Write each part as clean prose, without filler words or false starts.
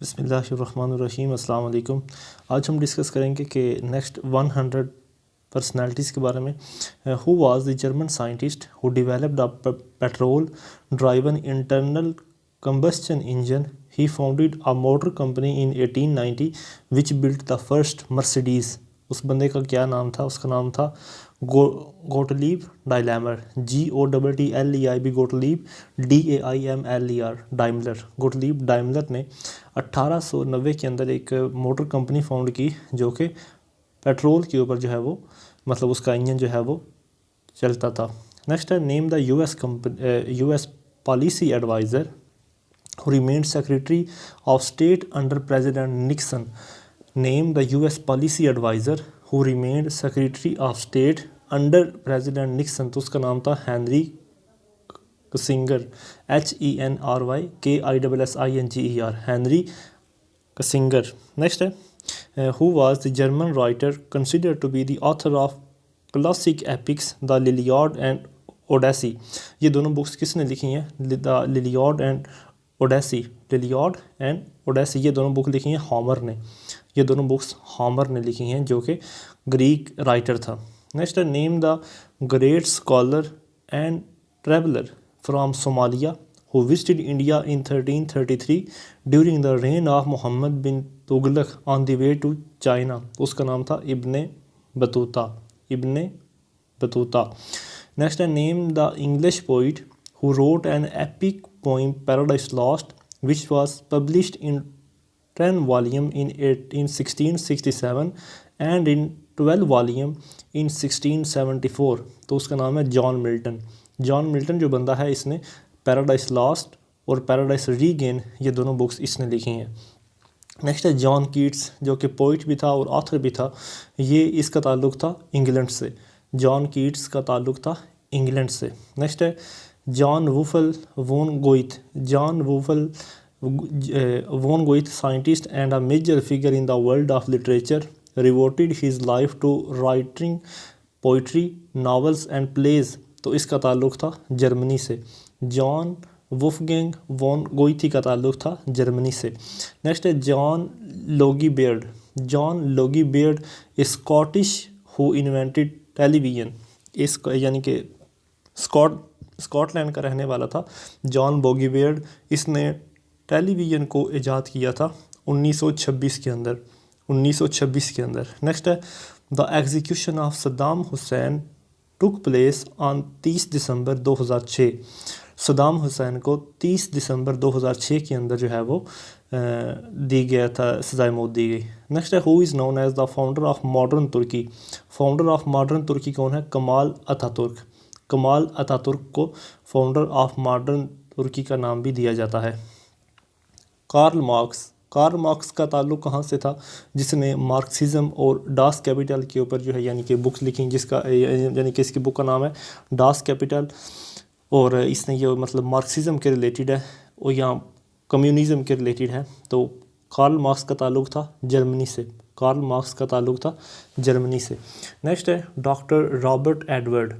بسم اللہ الرحمن الرحیم. السلام علیکم. آج ہم ڈسکس کریں گے کہ نیکسٹ 100 پرسنالٹیز کے بارے میں. Who was the German scientist who developed a petrol driven internal combustion engine. He founded a motor company in 1890 which built the first Mercedes. اس بندے کا کیا نام تھا؟ اس کا نام تھا گوٹلیب ڈائلیمر. GOTTLEIB گوٹلیب DAIMLER ڈائملر. گوٹلیب ڈائملر نے 1890 کے اندر ایک موٹر کمپنی فاؤنڈ کی جو کہ پیٹرول کے اوپر جو ہے وہ مطلب اس کا انجن جو ہے وہ چلتا تھا. نیکسٹ ہے name the US policy adviser who remained Secretary of State under President Nixon. Name the US policy advisor who remained Secretary of State under President Nixon. تو اس کا نام تھا Henry Kissinger. HENRYKISSINGER Henry Kissinger. Next ہے who was the German writer considered to be the author of classic epics the Iliad and Odyssey. یہ دونوں books کس نے لکھی ہیں؟ The Iliad and Odyssey. Iliad and Odyssey یہ دونوں بک لکھی ہیں ہومر نے. یہ دونوں بکس ہومر نے لکھی ہیں جو کہ گریک رائٹر تھا. نیکسٹ ہے name the great scholar and traveller from Somalia who visited India in 1333 during the reign of Muhammad bin Tughlaq on the way to China. اس کا نام تھا Ibn Battuta. Ibn Battuta. Next ہے name the English poet who wrote an epic poem Paradise Lost which was published in 10 volume in 1667 and in 12 volume in 1674. تو اس کا نام ہے جان ملٹن. جان ملٹن جو بندہ ہے اس نے پیراڈائز لاسٹ اور پیراڈائز ریگین یہ دونوں بکس اس نے لکھی ہیں. نیکسٹ ہے جان کیٹس جو کہ پوئٹ بھی تھا اور آتھر بھی تھا. یہ اس کا تعلق تھا انگلینڈ سے. جان کیٹس کا تعلق تھا انگلینڈ سے. نیکسٹ ہے جان وولفل وون گوئتھ. جان وولفل وون گوئتھ scientist and a major figure in the world of literature devoted his life to writing poetry, novels and plays. تو اس کا تعلق تھا جرمنی سے. جان وولفگینگ وون گوئتھی کا تعلق تھا جرمنی سے. نیکسٹ ہے جان لوگی بیئرڈ. جان لوگی بیئرڈ اسکاٹش ہو انوینٹڈ ٹیلی ویژن. اس یعنی کہ اسکاٹ لینڈ کا رہنے والا تھا جان بوگی بیئرڈ. اس نے ٹیلی ویژن کو ایجاد کیا تھا 1926 کے اندر. 1926 کے اندر. نیکسٹ ہے the execution of Saddam Hussein took place on 30 December 2006. Saddam Hussein کو 30 دسمبر 2006 کے اندر جو ہے وہ دی گیا تھا، سزائے موت دی گئی. نیکسٹ ہے who is known as the founder of modern Turkey. Founder of modern Turkey کون ہے؟ کمال اتا ترک. کمال اتا ترک کو فاؤنڈر آف ماڈرن ترکی کا نام بھی دیا جاتا ہے. Karl Marx. کارل مارکس کا تعلق کہاں سے تھا؟ جس نے مارکسزم اور ڈاس کیپیٹل کے اوپر جو ہے یعنی کہ بکس لکھیں، جس کا یعنی کہ اس کی بک کا نام ہے ڈاس کیپیٹل. اور اس نے یہ مطلب مارکسزم کے ریلیٹڈ ہے اور یا کمیونزم کے ریلیٹڈ ہے. تو کارل مارکس کا تعلق تھا جرمنی سے. کارل مارکس کا تعلق تھا جرمنی سے. نیکسٹ ہے doctor Robert Edward.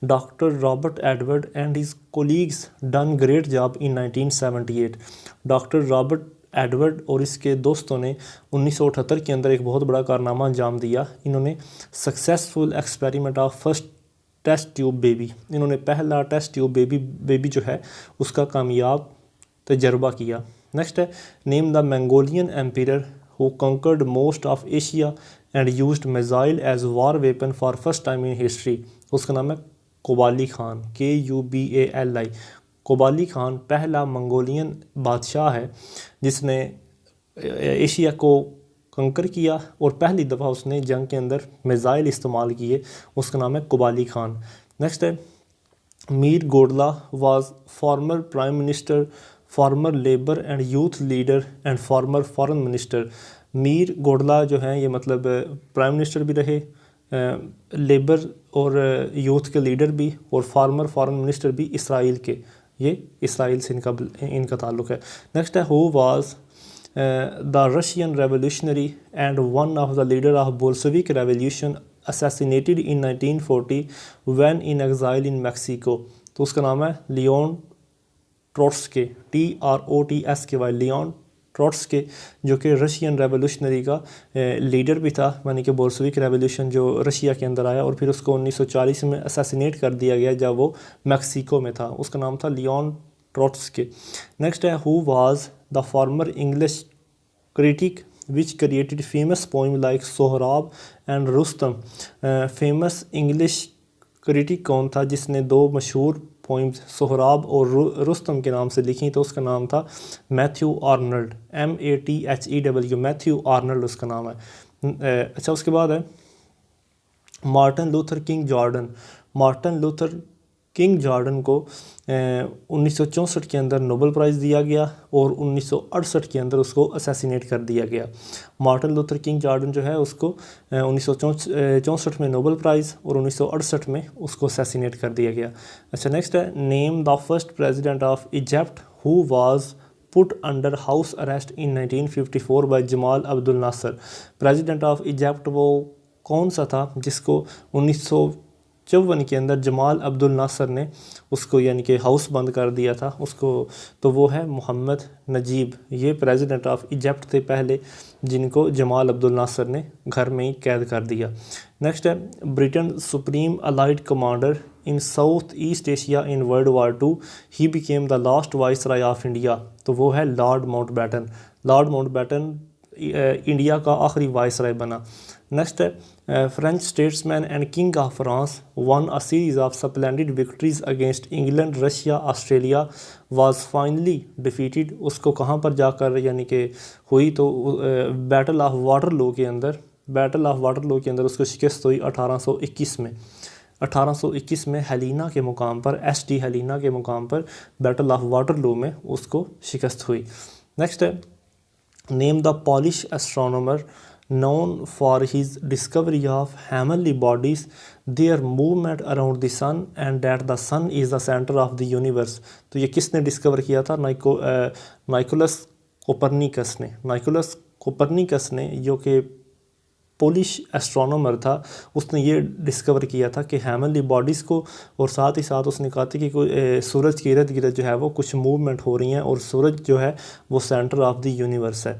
Doctor Robert Edward and his colleagues done great job in 1978. Doctor Robert Edward اور اس کے دوستوں نے 1978 کے اندر ایک بہت بڑا کارنامہ انجام دیا. انہوں نے successful experiment of first test tube baby. انہوں نے پہلا ٹیسٹ ٹیوب بیبی جو ہے اس کا کامیاب تجربہ کیا. نیکسٹ ہے name the Mongolian ایمپیرر who conquered most of Asia and used missile as war weapon for first time in history. اس کا نام ہے قبالی خان. KUBALI. قبالی خان پہلا منگولین بادشاہ ہے جس نے ایشیا کو کنکر کیا اور پہلی دفعہ اس نے جنگ کے اندر میزائل استعمال کیے. اس کا نام ہے قبالی خان. نیکسٹ ہے میر گوڈلا was former prime minister, former labour and youth leader and former foreign minister. Meir گوڈلا جو ہیں یہ مطلب پرائم منسٹر بھی رہے، لیبر اور یوتھ کے لیڈر بھی، اور فارمر فارن منسٹر بھی اسرائیل کے. یہ اسرائیل سے ان کا تعلق ہے. نیکسٹ ہے who was the Russian revolutionary and one of the leader of Bolshevik revolution assassinated in 1940 when in exile in Mexico. تو اس کا نام ہے لیون ٹروٹسکی. TROTSKY. لیون ٹروٹسکی جو کہ رشین ریولوشنری کا لیڈر بھی تھا، یعنی کہ بولشوک ریولوشن جو رشیا کے اندر آیا، اور پھر اس کو 1940 میں اسیسینیٹ کر دیا گیا جب وہ میکسیکو میں تھا. اس کا نام تھا لیون ٹروٹسکی. نیکسٹ ہے who was the former English critic which created famous poems like Sohrab and Rustum. Famous English critic کون تھا جس نے دو مشہور پوئمز سہراب اور رستم کے نام سے لکھی؟ تو اس کا نام تھا Matthew Arnold, MATHEW، Matthew Arnold اس کا نام ہے. اچھا اس کے بعد ہے Martin Luther King Jordan. Martin Luther King Jordan کو 1964 کے اندر نوبل پرائز دیا گیا اور 1968 کے اندر اس کو اسیسینیٹ کر دیا گیا. مارٹن لوتھر کنگ جارڈن جو ہے اس کو 1964 میں نوبل پرائز اور 1968 میں اس کو اسیسینیٹ کر دیا گیا. اچھا نیکسٹ ہے name the first president of Egypt who was put under house arrest in 1954 by Gamal Abdel Nasser. President of Egypt وہ کون سا تھا جس کو 1954 کے اندر جمال عبد الناصر نے اس کو یعنی کہ ہاؤس بند کر دیا تھا اس کو؟ تو وہ ہے محمد نجیب. یہ پریزیڈنٹ آف ایجپٹ تھے پہلے جن کو جمال عبد الناصر نے گھر میں ہی قید کر دیا. نیکسٹ ہے Briton supreme allied commander in South East Asia in World War II he became the last viceroy of India. تو وہ ہے Lord Mountbatten. Lord Mountbatten India کا آخری وائس رائے بنا. نیکسٹ ہے French statesman and king of France won a series of splendid victories against England Russia Australia was finally defeated. اس کو کہاں پر جا کر یعنی کہ ہوئی؟ تو بیٹل آف واٹر لو کے اندر، بیٹل آف واٹر لو کے اندر اس کو شکست ہوئی 1821 میں. 1821 میں ہیلینا کے مقام پر، ST ہیلینا کے مقام پر بیٹل آف واٹر لو میں اس کو شکست ہوئی. نیکسٹ ہے name the polish ایسٹرونومر known for his discovery of heavenly bodies, their movement around the sun and that the sun is the center of the universe. تو یہ کس نے ڈسکور کیا تھا؟ نائکولس کوپرنیکس نے. نائکولس کوپرنیکس نے جو کہ پولش ایسٹرونومر تھا، اس نے یہ ڈسکور کیا تھا کہ ہیمنلی باڈیز کو، اور ساتھ ہی ساتھ اس نے کہا تھا کہ سورج کے ارد گرد جو ہے وہ کچھ موومنٹ ہو رہی ہیں اور سورج جو ہے وہ سینٹر آف دی یونیورس ہے.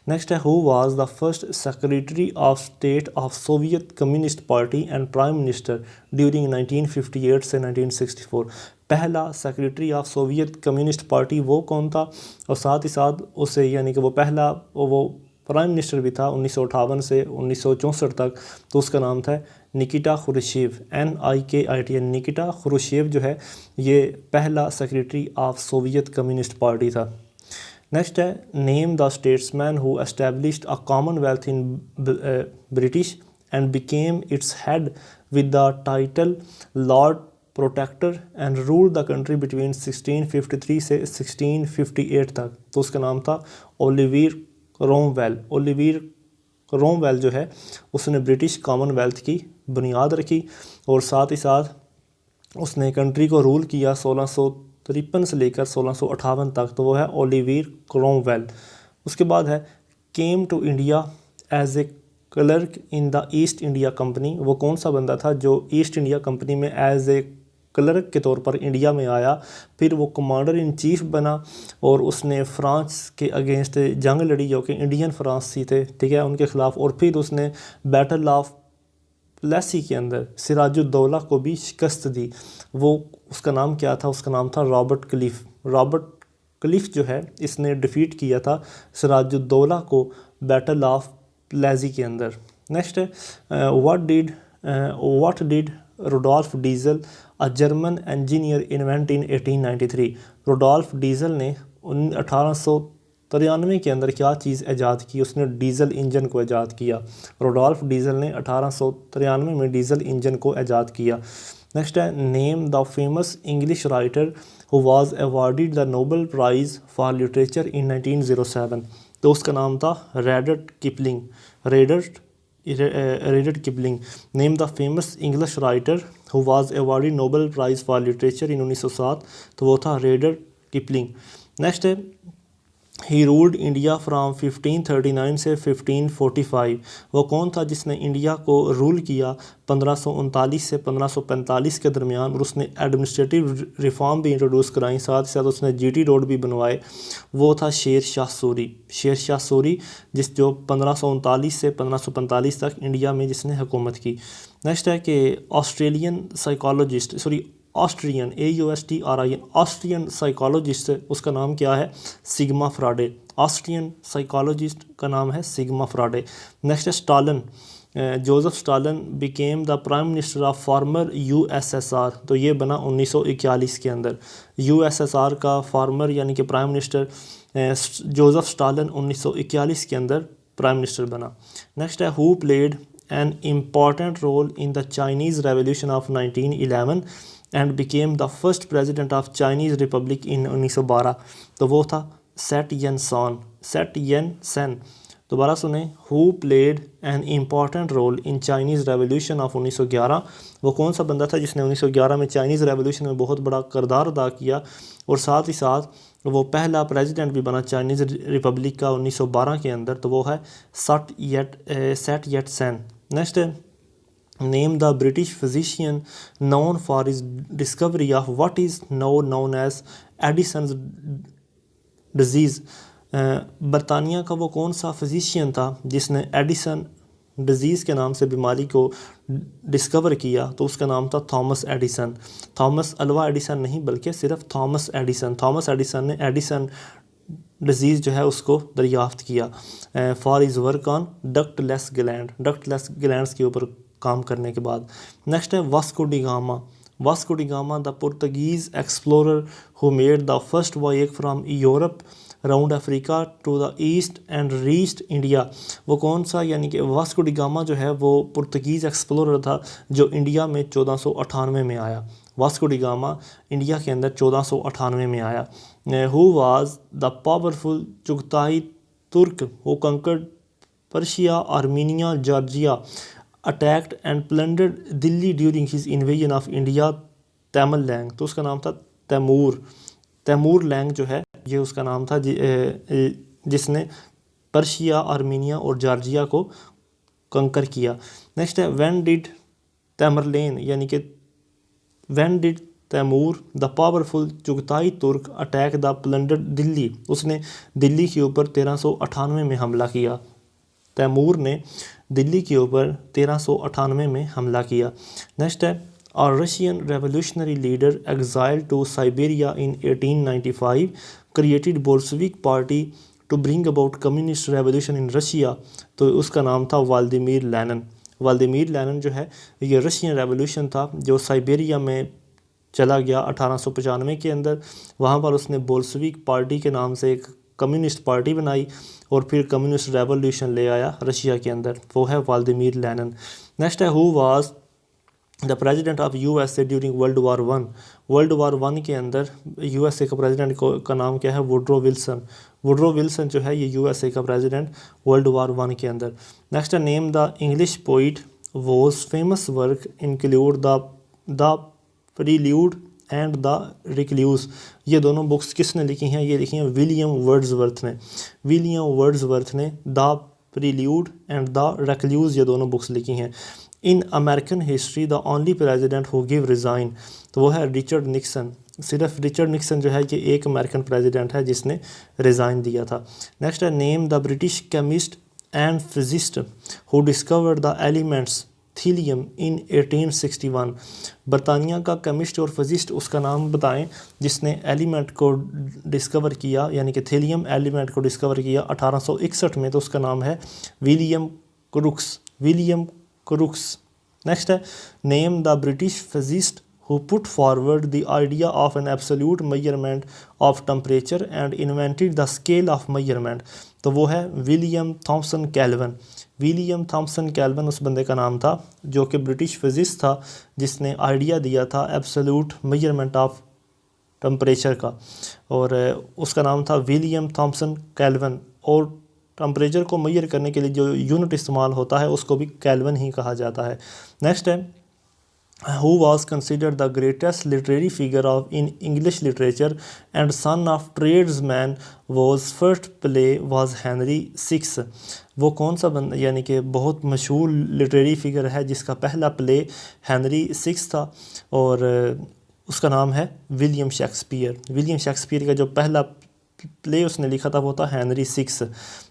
نیکسٹ ہے who was the first secretary of state of Soviet Communist party and prime minister during 1958 سے 1964. پہلا secretary of Soviet Communist party وہ کون تھا؟ اور ساتھ ہی ساتھ اسے یعنی کہ وہ پہلا وہ پرائم منسٹر بھی تھا 1958 سے 1964 تک. تو اس کا نام تھا نکیٹا خروشیو، NIKIT. نکیٹا خروشیو جو ہے یہ پہلا secretary of Soviet Communist party تھا. نیکسٹ ہے name the statesman who established a commonwealth in British and became its head with the title Lord Protector and rule the country between 1653 سے 1658 تک. تو اس کا نام تھا اولیویر Cromwell. اولیویر Cromwell جو ہے اس نے برٹش کامن ویلتھ کی بنیاد رکھی اور ساتھ ہی ساتھ اس نے کنٹری کو رول کیا 1653 سے لے کر 1658 تک. تو وہ ہے اولیویر کرومویل. اس کے بعد ہے came to India as a clerk in the East India Company. وہ کون سا بندہ تھا جو ایسٹ انڈیا کمپنی میں ایز اے کلرک کے طور پر انڈیا میں آیا؟ پھر وہ کمانڈر ان چیف بنا اور اس نے فرانس کے اگینسٹ جنگ لڑی جو کہ انڈین فرانسی تھے، ٹھیک ہے، ان کے خلاف. اور پھر اس نے بیٹل آف پلیسی کے اندر سراج الدولہ کو بھی شکست دی. وہ اس کا نام کیا تھا؟ اس کا نام تھا رابرٹ کلیف. رابرٹ کلیف جو ہے اس نے ڈیفیٹ کیا تھا سراج الدولہ کو بیٹل آف پلیسی کے اندر. نیکسٹ ہے what did Rudolf diesel a German engineer invent in 1893. Rudolf diesel نے 1893 کے اندر کیا چیز ایجاد کی؟ اس نے ڈیزل انجن کو ایجاد کیا. روڈولف ڈیزل نے 1893 میں ڈیزل انجن کو ایجاد کیا. نیکسٹ ہے name the famous English writer who was awarded the Nobel prize for literature in 1907. تو اس کا نام تھا Rudyard Kipling. Rudyard Kipling. Name the famous English writer who was awarded Nobel prize for literature in 1907. تو وہ تھا Rudyard coupling. Next ہے ہی ruled India from 1539 سے 1545. وہ کون تھا جس نے انڈیا کو رول کیا 1539 سے 1545 کے درمیان، اور اس نے ایڈمنسٹریٹو ریفارم بھی انٹروڈیوس کرائیں، ساتھ ساتھ اس نے جی ٹی روڈ بھی بنوائے. وہ تھا شیر شاہ سوری. شیر شاہ سوری جو 1539 سے 1545 تک انڈیا میں جس نے حکومت کی. نیکسٹ ہے کہ آسٹرین AUSTRIN آسٹرین سائیکالوجسٹ، اس کا نام کیا ہے؟ سگما فراڈے. آسٹرین سائیکالوجسٹ کا نام ہے سگما فراڈے. نیکسٹ ہے Stalin. Joseph Stalin became the prime minister of former USSR. تو یہ بنا 1941 کے اندر. USSR کا فارمر یعنی کہ پرائم منسٹر جوزف اسٹالن 1941 کے اندر پرائم منسٹر بنا. نیکسٹ ہے who played an important role in the Chinese revolution of 1911 and became the first president of Chinese republic in 1912. تو وہ تھا سیٹ ین سین. دوبارہ سنیں، who played an important role in Chinese revolution of 1911. وہ کون سا بندہ تھا جس نے 1911 میں چائنیز ریولیوشن میں بہت بڑا کردار ادا کیا، اور ساتھ ہی ساتھ وہ پہلا پریزیڈنٹ بھی بنا چائنیز ریپبلک کا 1912 کے اندر. تو وہ ہے سیٹ یٹ سین. نیکسٹ ہے name the British physician known for his discovery of what is now known as Addison's disease. برطانیہ کا وہ کون سا فزیشین تھا جس نے ایڈیسن ڈیزیز کے نام سے بیماری کو ڈسکور کیا؟ تو اس کا نام تھا Thomas Edison. Thomas Alva Edison نہیں بلکہ صرف تھامس ایڈیسن. تھامس ایڈیسن نے ایڈیسن ڈیزیز جو ہے اس کو دریافت کیا for his work on ductless glands کے اوپر کام کرنے کے بعد. نیکسٹ ہے Vasco da Gama the Portuguese explorer who made the first voyage from Europe round Africa to the East and reached India. وہ کون سا یعنی کہ واسکو ڈی گاما جو ہے وہ پرتگیز ایکسپلورر تھا جو انڈیا میں 1498 میں آیا. واسکو ڈی گاما انڈیا کے اندر 1498 میں آیا. Who was the powerful Chagatai Turk who conquered Persia Armenia Georgia attacked and plundered Delhi during his invasion of India. Timur Lang. تو اس کا نام تھا تیمور لینگ جو ہے یہ اس کا نام تھا جس نے پرشیا آرمینیا اور جارجیا کو کنکر کیا. نیکسٹ ہے وین ڈڈ تیمرلین یعنی کہ when did Timur the powerful Chagatai Turk attack دا پلنڈرڈ دلی. اس نے دلی کے اوپر 1398 میں حملہ کیا. تیمور نے دلی کے اوپر 1398 میں حملہ کیا. نیکسٹ ہے Russian revolutionary leader exile to Siberia in 1895 created Bolshevik party to bring about communist revolution in Russia. تو اس کا نام تھا والدیمیر لینن جو ہے یہ رشین ریولیوشن تھا جو سائبیریا میں چلا گیا 1895 کے اندر. وہاں پر اس نے بولشوک پارٹی کے نام سے ایک کمیونسٹ پارٹی بنائی اور پھر کمیونسٹ ریولیوشن لے آیا رشیا کے اندر. وہ ہے والدیمیر لینن. نیکسٹ ہے who was the president of USA during world war one کے اندر USA کا پریزیڈنٹ کا نام کیا ہے؟ ووڈرو ولسن جو ہے یہ USA کا پریزیڈنٹ ورلڈ وار ون کے اندر. نیکسٹ ہے name the English poet whose famous work include the Prelude and the Recluse. یہ دونوں بکس کس نے لکھی ہیں؟ یہ لکھی ہیں ولیم ورڈزورتھ نے دا پریلیوڈ اینڈ دا ریکلیوز یہ دونوں بکس لکھی ہیں. In American history the only president who gave resign. تو وہ ہے رچرڈ نکسن. صرف رچرڈ نکسن جو ہے کہ ایک امریکن پریزیڈنٹ ہے جس نے ریزائن دیا تھا. نیکسٹ ہے name the British chemist and physicist who discovered the elements thallium in 1861. برطانیہ کا کیمسٹ اور فزسٹ اس کا نام بتائیں جس نے ایلیمنٹ کو ڈسکور کیا یعنی کہ تھیلیم ایلیمنٹ کو ڈسکور کیا 1861 میں. تو اس کا نام ہے ولیم کروکس. نیکسٹ ہے name the British physicist who put forward the idea of an absolute measurement of temperature and invented the scale of measurement. تو وہ ہے ولیم تھامسن کیلون اس بندے کا نام تھا جو کہ برٹش فزسٹ تھا جس نے آئیڈیا دیا تھا ایبسولوٹ میجرمنٹ آف ٹمپریچر کا، اور اس کا نام تھا ولیم تھامسن کیلون. اور ٹمپریچر کو میئر کرنے کے لیے جو یونٹ استعمال ہوتا ہے اس کو بھی کیلون ہی کہا جاتا ہے. نیکسٹ ہے who was considered the greatest literary figure of in English literature and son of tradesman, was first play was Henry VI. وہ کون سا یعنی کہ بہت مشہور لٹریری فگر ہے جس کا پہلا پلے ہینری سکس تھا، اور اس کا نام ہے ولیم شیکسپیئر. ولیم شیکسپیئر کا جو پہلا پلے اس نے لکھا تھا وہ تھا ہینری سکس.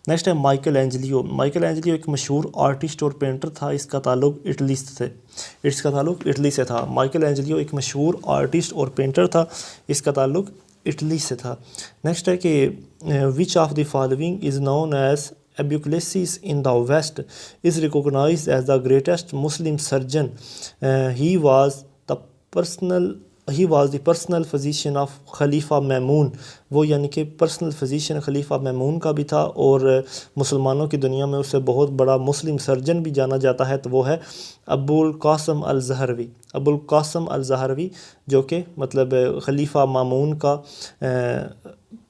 نیکسٹ ہے مائیکل اینجلیو. مائیکل اینجلیو ایک مشہور آرٹسٹ اور پینٹر تھا. اس کا تعلق اٹلی سے تھا. مائیکل اینجلیو ایک مشہور آرٹسٹ اور پینٹر تھا. اس کا تعلق اٹلی سے تھا. نیکسٹ ہے کہ which of the following is known as Abuclesis in the West is recognized as the greatest Muslim surgeon. He was the personal physician of خلیفہ میمون. وہ یعنی کہ پرسنل فزیشین خلیفہ میمون کا بھی تھا، اور مسلمانوں کی دنیا میں اسے بہت بڑا مسلم سرجن بھی جانا جاتا ہے، تو وہ ہے ابو القاسم الزہروی. ابو القاسم الزہروی جو کہ مطلب خلیفہ مامون کا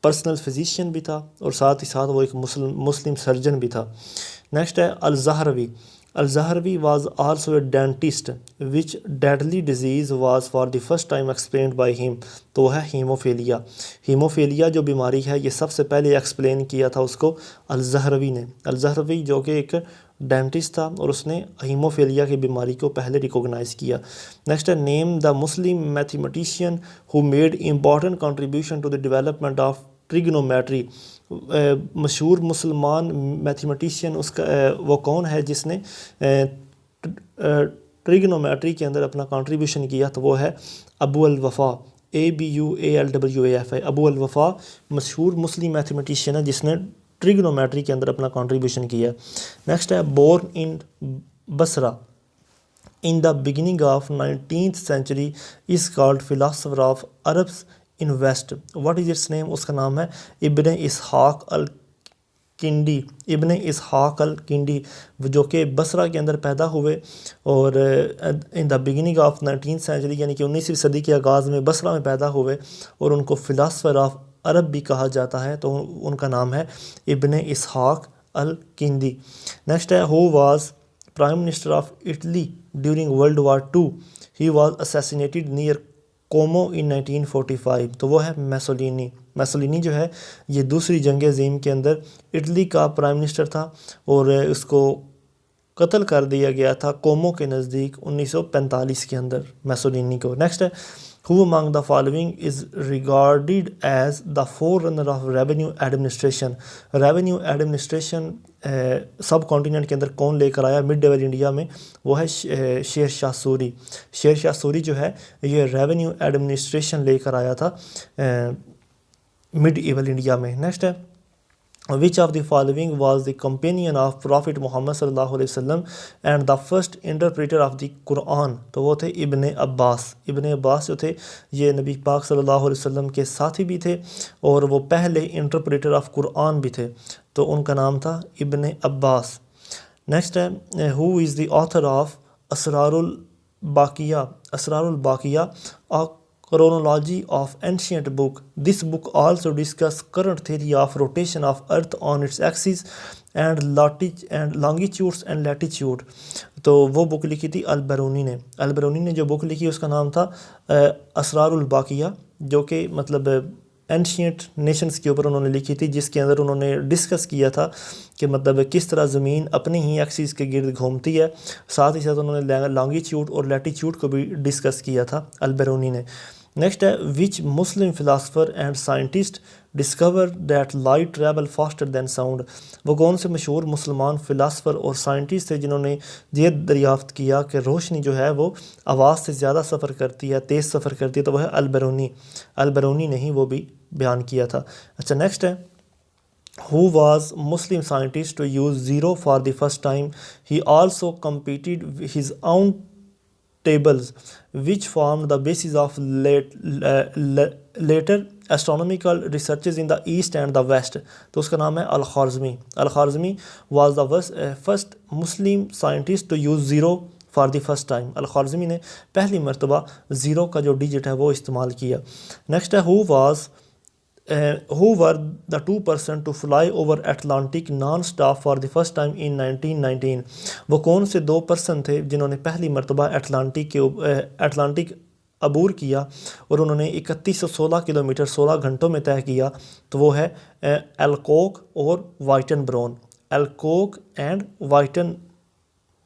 پرسنل فزیشین بھی تھا، اور ساتھ ہی ساتھ وہ ایک مسلم سرجن بھی تھا. نیکسٹ ہے الزہروی. الزہروی was also a dentist which deadly disease was for the first time explained by him. تو وہ ہے ہیموفیلیا. ہیموفیلیا جو بیماری ہے یہ سب سے پہلے ایکسپلین کیا تھا اس کو الزہروی نے. الزہروی جو کہ ایک ڈینٹسٹ تھا، اور اس نے ہیموفیلیا کی بیماری کو پہلے ریکوگنائز کیا. نیکسٹ ہے name the Muslim mathematician who made important contribution to the development of trigonometry. مشہور مسلمان میتھمیٹیشین اس کا وہ کون ہے جس نے ٹریگنومیٹری کے اندر اپنا کنٹریبیوشن کیا؟ تو وہ ہے ابو الوفا. ABUALWAFI. ابو الوفا مشہور مسلم میتھمیٹیشین ہے جس نے ٹریگنومیٹری کے اندر اپنا کنٹریبیوشن کیا. نیکسٹ ہے born in Basra in the beginning of 19th century is called philosopher of Arabs in West. What is its name? اس کا نام ہے ابن اسحاق الکندی. ابن اسحاق الکندی جو کہ بصرہ کے اندر پیدا ہوئے، اور in the beginning of 19th century یعنی کہ 19ویں صدی کے آغاز میں بصرہ میں پیدا ہوئے، اور ان کو philosopher of عرب بھی کہا جاتا ہے. تو ان کا نام ہے ابن اسحاق الکندی. نیکسٹ ہے who was Prime Minister of Italy during World War II. He was assassinated near Como in 1945. تو وہ ہے میسولینی. میسولینی جو ہے یہ دوسری جنگ عظیم کے اندر اٹلی کا پرائم منسٹر تھا، اور اس کو قتل کر دیا گیا تھا کومو کے نزدیک 1945 کے اندر میسولینی کو. نیکسٹ ہے who among the following is regarded as the forerunner of revenue administration. Revenue administration sub continent کے اندر کون لے کر آیا مڈ ڈیول انڈیا میں؟ وہ ہے شیر شاہ سوری. شیر شاہ سوری جو ہے یہ ریونیو ایڈمنسٹریشن لے کر آیا تھا مڈ ایول انڈیا میں. نیکسٹ ہے which of the following was the companion of Prophet Muhammad صلی اللہ علیہ وسلم and the first interpreter of the Quran. تو وہ تھے ابن عباس. ابن عباس جو تھے یہ نبی پاک صلی اللہ علیہ وسلم کے ساتھی بھی تھے، اور وہ پہلے انٹرپریٹر آف قرآن بھی تھے. تو ان کا نام تھا ابن عباس. نیکسٹ ہے who is the author of اسرار الباقیہ. اسرار الباقیہ chronology of ancient book. This book also discuss current theory of rotation of earth on its axis and longitudes and latitude. تو وہ بک لکھی تھی البرونی نے. البرونی نے جو بک لکھی اس کا نام تھا اسرار الباقیہ، جو کہ مطلب اینشینٹ نیشنز کے اوپر انہوں نے لکھی تھی، جس کے اندر انہوں نے ڈسکس کیا تھا کہ مطلب کس طرح زمین اپنی ہی ایکسس کے گرد گھومتی ہے. ساتھ ہی ساتھ انہوں نے لانگیچیوڈ اور لیٹیچیوڈ کو بھی ڈسکس کیا تھا البرونی نے. نیکسٹ ہے which Muslim philosopher and scientist discover that light travel faster than sound. وہ کون سے مشہور مسلمان فلاسفر اور سائنٹسٹ تھے جنہوں نے یہ دریافت کیا کہ روشنی جو ہے وہ آواز سے زیادہ سفر کرتی ہے، تیز سفر کرتی ہے؟ تو وہ ہے البرونی. البرونی نے ہی وہ بھی بیان کیا تھا. اچھا نیکسٹ ہے who was Muslim scientist to use zero for the first time. He also completed his own tables which formed the basis of later astronomical researches in the east and the west. تو اس کا نام ہے الخوارزمی. الخوارزمی was the first Muslim scientist to use zero for the first time. الخوارزمی نے پہلی مرتبہ zero کا جو ڈیجٹ ہے وہ استعمال کیا. نیکسٹ ہے who was who were the two person to fly over Atlantic non-stop for the first time in 1919. وہ کون سے دو پرسن تھے جنہوں نے پہلی مرتبہ اٹلانٹک عبور کیا اور انہوں نے 3116 کلومیٹر 16 گھنٹوں میں طے کیا؟ تو وہ ہے الکوک اور وائٹن برون. الکوک اینڈ وائٹن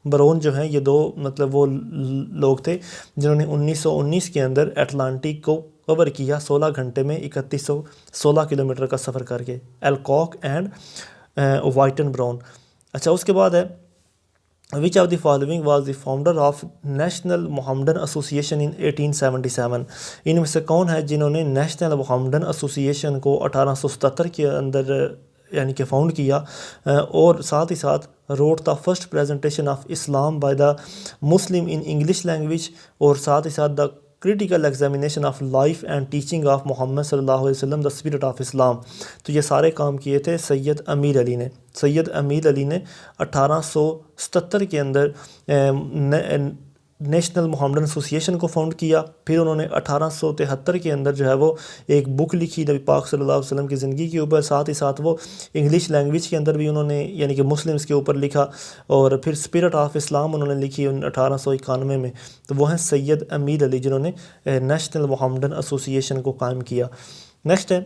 برون جو ہیں یہ دو مطلب وہ لوگ تھے جنہوں نے 1919 کے اندر اٹلانٹک کو کور کیا 16 گھنٹے میں 3116 کلومیٹر کا سفر کر کے. الکوک اینڈ وائٹن برون. اچھا اس کے بعد ہے which of the following was the founder of national Mohammedan association in 1877. ان میں سے کون ہے جنہوں نے نیشنل محمدن ایسوسیشن کو 1877 کے اندر یعنی کہ فاؤنڈ کیا اور ساتھ ہی ساتھ wrote the first presentation of Islam by the Muslim in English language اور ساتھ ہی ساتھ the critical examination of life and teaching of Muhammad صلی اللہ علیہ وسلم دا اسپرٹ آف اسلام. تو یہ سارے کام کیے تھے سید امیر علی نے. سید امیر علی نے 1877 کے اندر نیشنل محمدن ایسوسیشن کو فاؤنڈ کیا. پھر انہوں نے 1873 کے اندر جو ہے وہ ایک بک لکھی نبی پاک صلی اللہ علیہ وسلم کی زندگی کے اوپر. ساتھ ہی ساتھ وہ انگلش لینگویج کے اندر بھی انہوں نے یعنی کہ مسلمس کے اوپر لکھا اور پھر اسپرٹ آف اسلام انہوں نے لکھی 1891 میں. تو وہ ہیں سید امیر علی جنہوں نے نیشنل محمدن ایسوسیشن کو قائم کیا. نیکسٹ ہے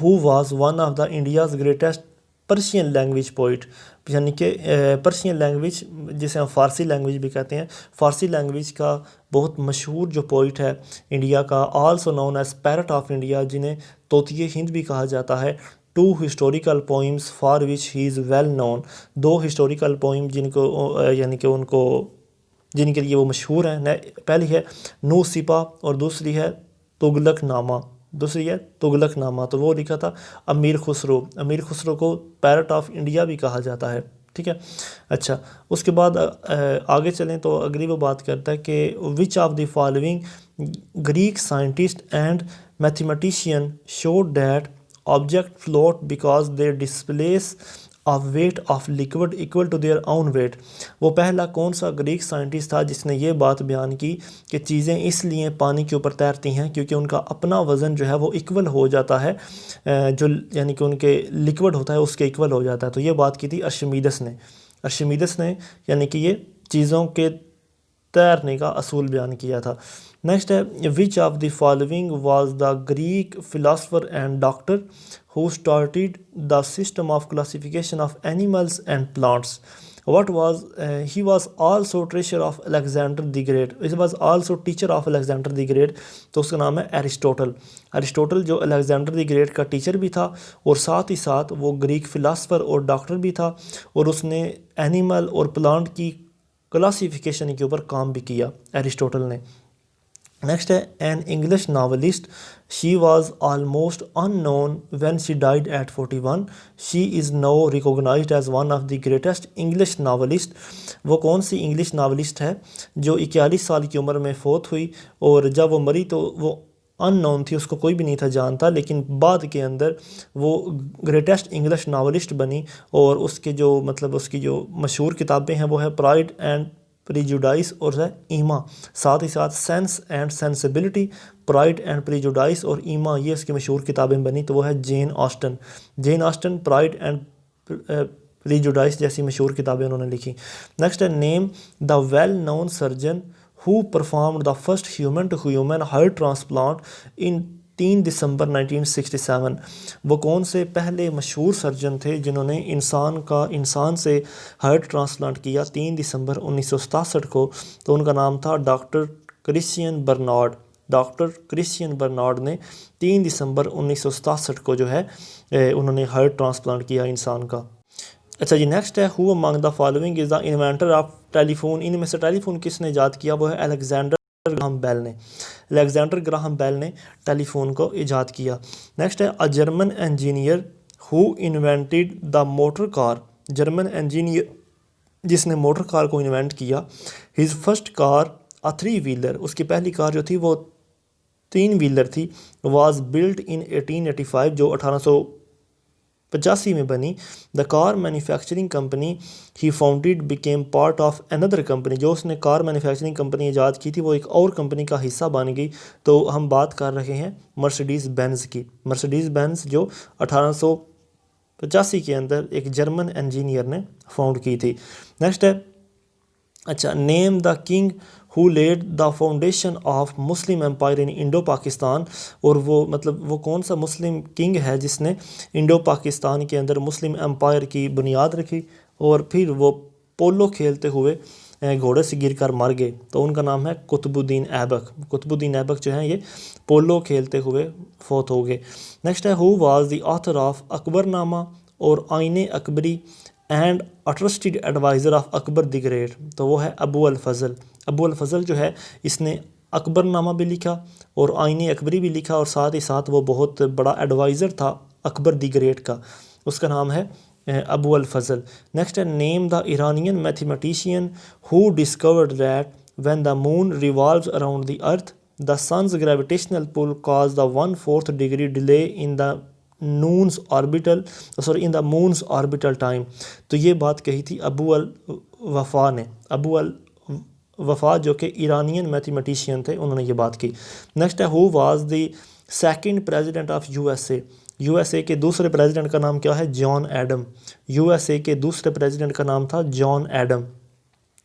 who was one of the India's greatest Persian language poet. یعنی کہ پرشین لینگویج جسے ہم فارسی لینگویج بھی کہتے ہیں, فارسی لینگویج کا بہت مشہور جو پوئٹ ہے انڈیا کا, also known as parrot of India, جنہیں طوطیِ ہند بھی کہا جاتا ہے. 2 historical poems for which he is well known. 2 historical poem جن کو یعنی کہ ان کو جن کے لیے وہ مشہور ہیں. پہلی ہے نو سپا اور دوسری ہے تغلق نامہ. تو وہ لکھا تھا امیر خسرو. امیر خسرو کو پیرٹ آف انڈیا بھی کہا جاتا ہے. ٹھیک ہے. اچھا اس کے بعد آگے چلیں تو اگلی وہ بات کرتا ہے کہ which of the following Greek scientist and mathematician showed that object float because they displace of weight of liquid equal to their own weight. وہ پہلا کون سا گریک سائنٹسٹ تھا جس نے یہ بات بیان کی کہ چیزیں اس لیے پانی کے اوپر تیرتی ہیں کیونکہ ان کا اپنا وزن جو ہے وہ ایکول ہو جاتا ہے, جو یعنی کہ ان کے لیکوڈ ہوتا ہے اس کے ایکول ہو جاتا ہے. تو یہ بات کی تھی ارشمیدس نے یعنی کہ یہ چیزوں کے تیرنے کا اصول بیان کیا تھا. نیکسٹ ہے which of the following was the Greek philosopher and doctor who started the system of classification of animals and plants. He was also teacher of Alexander the Great. تو اس کا نام ہے ایرسٹوٹل جو الیگزینڈر دی گریٹ کا teacher بھی تھا اور ساتھ ہی ساتھ وہ گریک فلاسفر اور ڈاکٹر بھی تھا اور اس نے اینیمل اور پلانٹ کی کلاسیفیکیشن کے اوپر کام بھی کیا ایرسٹوٹل نے. نیکسٹ ہے an English novelist. She was almost unknown when she died at 41. She is now recognised as one of the greatest English novelist. وہ کون سی انگلش ناولسٹ ہے جو 41 سال کی عمر میں فوت ہوئی اور جب وہ مری تو وہ ان نون تھی, اس کو کوئی بھی نہیں تھا جانتا, لیکن بعد کے اندر وہ گریٹسٹ انگلش ناولسٹ بنی اور اس کے جو مطلب اس کی جو مشہور کتابیں ہیں وہ ہے پرائڈ اینڈ پریجوڈائس اور ہے ایما. ساتھ ہی ساتھ sense and sensibility, pride and پریجوڈائس اور ایما یہ اس کی مشہور کتابیں بنی. تو وہ ہے Jane Austen Pride and Prejudice جیسی مشہور کتابیں انہوں نے لکھی. نیکسٹ ہے name the well known surgeon who performed the first human to human heart transplant in 3 دسمبر 1967. وہ کون سے پہلے مشہور سرجن تھے جنہوں نے انسان سے ہارٹ ٹرانسپلانٹ کیا 3 دسمبر 1967 کو؟ تو ان کا نام تھا ڈاکٹر کرسچین برنارڈ نے 3 دسمبر 1967 کو جو ہے انہوں نے ہارٹ ٹرانسپلانٹ کیا انسان کا. اچھا جی نیکسٹ ہے who among the following is the inventor of telephone. ان میں سے ٹیلی فون کس نے ایجاد کیا؟ وہ ہے الیگزینڈر گراہم بیل نے ٹیلی فون کو ایجاد کیا. نیکسٹ ہے a German engineer who invented the motor car. German engineer جس نے موٹر کار کو انوینٹ کیا. ہز فرسٹ کار اے 3 ویلر. اس کی پہلی کار جو تھی وہ 3 ویلر تھی. واز بلڈ ان 1885 جو 85 میں بنی. The car manufacturing company he founded became part of اندر کمپنی. جو اس نے کار مینوفیکچرنگ کمپنی ایجاد کی تھی وہ ایک اور کمپنی کا حصہ بن گئی. تو ہم بات کر رہے ہیں مرسڈیز بینز کی. مرسڈیز بینز جو 1885 کے اندر ایک جرمن انجینئر نے فاؤنڈ کی تھی. نیکسٹ ہے اچھا name the king who led the foundation of Muslim empire in Indo Pakistan. اور وہ مطلب وہ کون سا مسلم کنگ ہے جس نے انڈو پاکستان کے اندر مسلم امپائر کی بنیاد رکھی اور پھر وہ پولو کھیلتے ہوئے گھوڑے سے گر کر مر گئے. تو ان کا نام ہے قطب الدین ایبک. قطب الدین ایبک جو ہیں یہ پولو کھیلتے ہوئے فوت ہو گئے. نیکسٹ ہے who was the author of Akbarnama اور Ain Akbari and trusted adviser of Akbar the great. تو وہ ہے ابو الفضل. ابو الفضل جو ہے اس نے اکبر نامہ بھی لکھا اور آئین اکبری بھی لکھا اور ساتھ ہی ساتھ وہ بہت بڑا ایڈوائزر تھا اکبر دی گریٹ کا. اس کا نام ہے ابو الفضل. نیکسٹ ہے name the Iranian mathematician who discovered that when the moon revolves around the earth the sun's gravitational pull cause the 1/4 degree delay in the moon's orbital time. تو یہ بات کہی تھی ابو الوفا نے. ابو الوفا جو کہ ایرانین میتھمیٹیشین تھے انہوں نے یہ بات کی. نیکسٹ ہے who was the second president of U S A. U S A کے دوسرے پریزیڈنٹ کا نام کیا ہے؟ جان ایڈم. یو ایس اے کے دوسرے پریزیڈنٹ کا نام تھا جان ایڈم.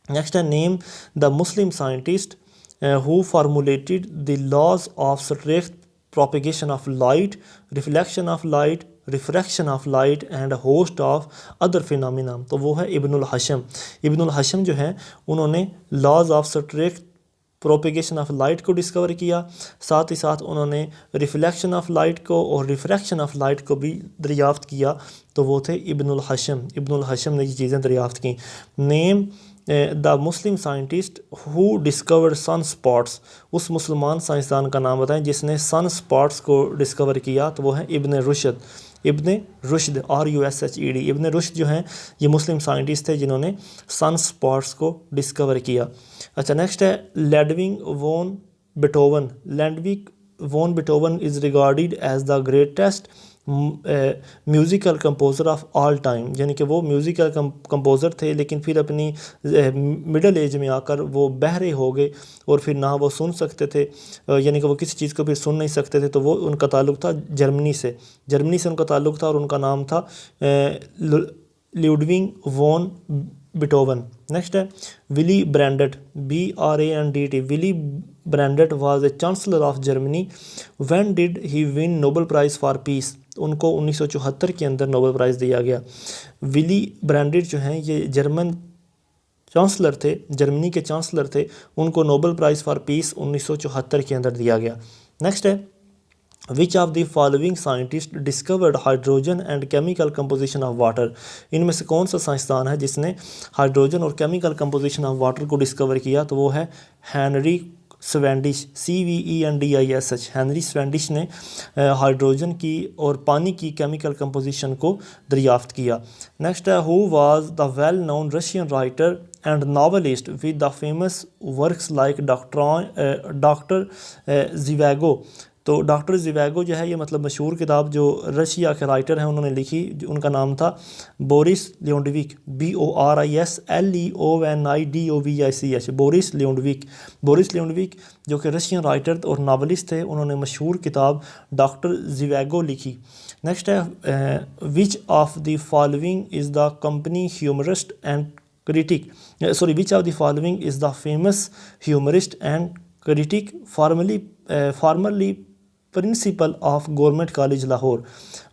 نیکسٹ ہے name the Muslim scientist who formulated the laws of straight propagation of light, reflection of light, refraction of light and a host of other phenomena. تو وہ ہے ابن الحشم. ابن الحشم جو ہیں انہوں نے laws of strict propagation of light کو ڈسکور کیا. ساتھ ہی ساتھ انہوں نے reflection of light کو اور refraction of light کو بھی دریافت کیا. تو وہ تھے ابن الحشم. ابن الحشم نے یہ چیزیں دریافت کیں. نیم the Muslim scientist who discover sun spots. اس مسلمان سائنسدان کا نام بتائیں جس نے سن اسپاٹس کو ڈسکور کیا. تو وہ ہے ابن رشد. ابن رشد RUSHED. ابن رشد جو ہیں یہ مسلم سائنٹسٹ تھے جنہوں نے سن اسپاٹس کو ڈسکور کیا. اچھا نیکسٹ ہے لیڈوگ von Beethoven. Ludwig von Beethoven is regarded as the greatest musical composer of all time. یعنی کہ وہ میوزیکل کمپوزر تھے لیکن پھر اپنی مڈل ایج میں آ کر وہ بہرے ہو گئے اور پھر نہ وہ سن سکتے تھے. یعنی کہ وہ کسی چیز کو پھر سن نہیں سکتے تھے. تو وہ ان کا تعلق تھا جرمنی سے ان کا تعلق تھا اور ان کا نام تھا لیڈوگ وون بیٹھوون. نیکسٹ ہے Willy Brandt BRANDT. Willy Brandt was a chancellor of Germany. When did he win Nobel prize for peace. ان کو 1974 کے اندر نوبل پرائز دیا گیا. ولی برانڈٹ جو ہیں یہ جرمن چانسلر تھے, جرمنی کے چانسلر تھے. ان کو نوبل پرائز فار پیس 1974 کے اندر دیا گیا. نیکسٹ ہے which of the following scientist discovered hydrogen and chemical composition of water. ان میں سے کون سا سائنسدان ہے جس نے ہائیڈروجن اور کیمیکل کمپوزیشن آف واٹر کو ڈسکور کیا؟ تو وہ ہے ہینری سوینڈش. CVENDISH. ہینری سوینڈش نے ہائیڈروجن کی اور پانی کی کیمیکل کمپوزیشن کو دریافت کیا. نیکسٹ ہے who was the well known Russian writer and novelist with the famous works like Doctor Zhivago. تو ڈاکٹر زیواگو جو ہے یہ مطلب مشہور کتاب جو رشیا کے رائٹر ہیں انہوں نے لکھی. ان کا نام تھا بورس لیونڈویک. BORIS LEONIDOVICH. بورس لیونڈویک جو کہ رشین رائٹر اور ناولسٹ تھے. انہوں نے مشہور کتاب ڈاکٹر زیواگو لکھی. نیکسٹ ہے which of the following is the company humorist and critic. Which of the following is the famous humorist and critic formerly principal of government college Lahore.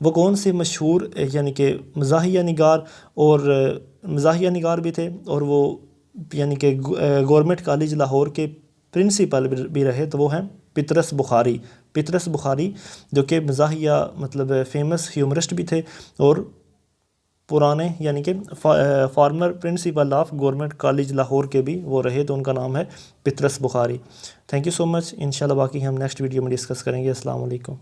وہ کون سے مشہور یعنی کہ مزاحیہ نگار بھی تھے اور وہ یعنی کہ گورنمنٹ کالج لاہور کے پرنسپل بھی رہے. تو وہ ہیں پطرس بخاری جو کہ مزاحیہ مطلب فیمس ہیومرسٹ بھی تھے اور پرانے یعنی کہ former principal of government college Lahore کے بھی وہ رہے. تو ان کا نام ہے پطرس بخاری. تھینک یو سو مچ. انشاءاللہ باقی ہم نیکسٹ ویڈیو میں ڈسکس کریں گے. السلام علیکم.